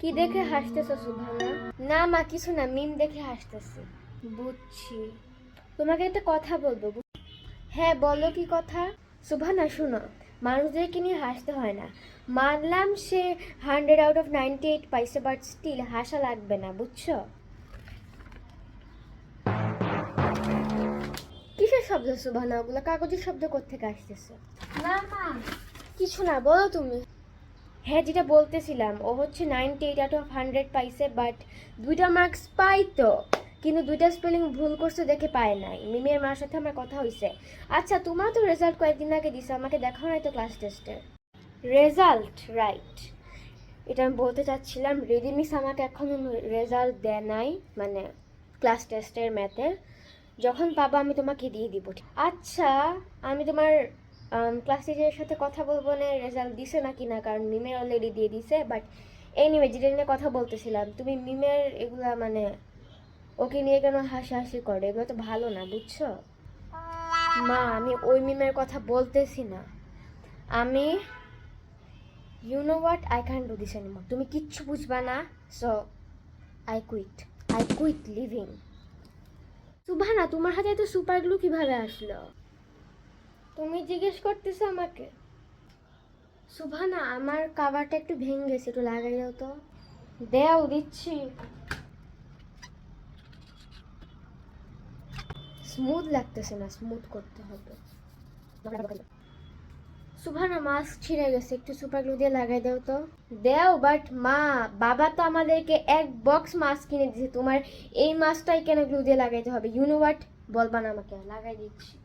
কি দেখে হাসতেছো সুবহানা? না মা কিছু না, মিম দেখে হাসতেছি। বুঝছি। তোমাকে একটা কথা বলবো। হ্যাঁ বলো, কি কথা? সুবহানা শোনো, মানুষদেরকে নিয়ে হাসতে হয় না। মানলাম সে 100 out of 98 পাইছে, বাট স্টিল হাসা লাগবে না, বুঝছো? কিসের শব্দ সুবহানা? ওগুলো কাগজের শব্দ কোত্থেকে আসতেছে? না মা কিছু না, বলো তুমি। হ্যাঁ যেটা বলতেছিলাম, ও হচ্ছে 98 out of 100 পাইছে, বাট 2টা মার্কস পাইতো, কিন্তু 2টা স্পেলিং ভুল করছে দেখে পায় নাই। মিমের মার সাথে আমার কথা হয়েছে। আচ্ছা তোমার তো রেজাল্ট কয়েকদিন আগে দিছে, আমাকে দেখাও নাই তো ক্লাস টেস্টের রেজাল্ট? রাইট, এটা আমি বলতে চাচ্ছিলাম। রেডি মিস আমাকে এখনো রেজাল্ট দেয় নাই, মানে ক্লাস টেস্টের ম্যাথের। যখন পাবা আমি তোমাকে দিয়ে দিব। আচ্ছা আমি তোমার ক্লাস টিচারের সাথে কথা বলবো না রেজাল্ট দিছে নাকি না, কারণ মিমের অলরেডি দিয়ে দিছে। বাট এনিওয়ে, যেটা নিয়ে কথা বলতেছিলাম, তুমি মিমের এগুলা মানে ওকে নিয়ে কেন হাসাহাসি করে? এগুলো তো ভালো না, বুঝছো? মা আমি ওই মিমের কথা বলতেছি না। আমি you know what, I can do this anymore. তুমি কিচ্ছু বুঝবা না, সো আই কুইট লিভিং। সুবহানা তোমার হাতে এত সুপার গ্লু কিভাবে আসলো? তুমি জিজ্ঞেস করতেছো আমাকে? সুবহানা আমার কাভারটা একটু ভেঙে গেছে, একটু লাগাই দাও তো। দেও, দিচ্ছি। স্মুথ লাগতেছে না, স্মুথ করতে হবে। সুবহানা মাস্ক ছিঁড়ে গেছে, একটু সুপার গ্লু দিয়ে লাগাই দাও তো। দেও, বাট মা বাবা তো আমাদেরকে এক বক্স মাস্ক কিনে দিয়েছে, তোমার এই মাস্কটাই কেন গ্লু দিয়ে লাগাইতে হবে? ইউ নো হোয়াট, বলবা না আমাকে, লাগাই দিচ্ছি।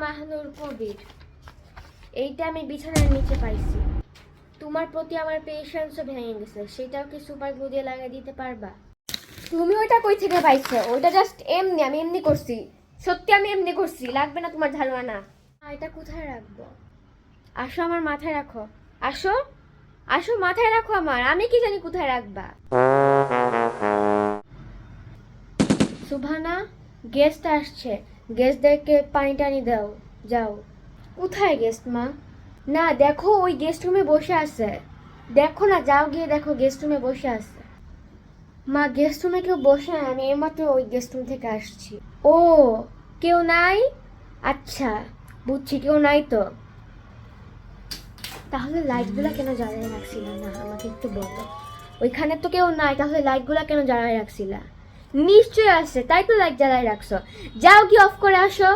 মাহানুর কবির, এইটা আমি বিছানার নিচে পাইছি। তোমার প্রতি আমার পেশেন্সও ভেঙে গেছে, সেটাও কি সুপার গ্লু দিয়ে লাগিয়ে দিতে পারবা? তুমি ওইটা কই থেকে পাইছো? ওইটা জাস্ট এমনি, আমি এমনি করছি, সত্যি আমি এমনি করছি, লাগবে না তোমার ধারণা। এটা কোথায় রাখবো? আসো আমার মাথায় রাখো। আসো আসো মাথায় রাখো আমার, আমি কি জানি কোথায় রাখবা। সুবহানা গেস্ট আসছে, গেস্টদেরকে পানি টানি দাও, যাও। কোথায় গেস্ট মা? না দেখো, ওই গেস্ট রুমে বসে আছে, দেখো না, যাও গিয়ে দেখো গেস্ট রুমে বসে আছে। মা গেস্ট রুমে কেউ বসে নাই, আমি এইমাত্র ওই গেস্ট রুম থেকে আসছি। ও, কেউ নাই? আচ্ছা বুঝছি, কেউ নাই তো। তাহলে লাইটগুলো কেন জ্বালিয়ে রাখছিল না, আমাকে একটু বলো। ওইখানে তো কেউ নাই, তাহলে লাইটগুলো কেন জ্বালিয়ে রাখছিলা? নিশ্চয়ই আছে, তাই তো লাইট জ্বালিয়ে রাখছো। যাও কি অফ করে আসো।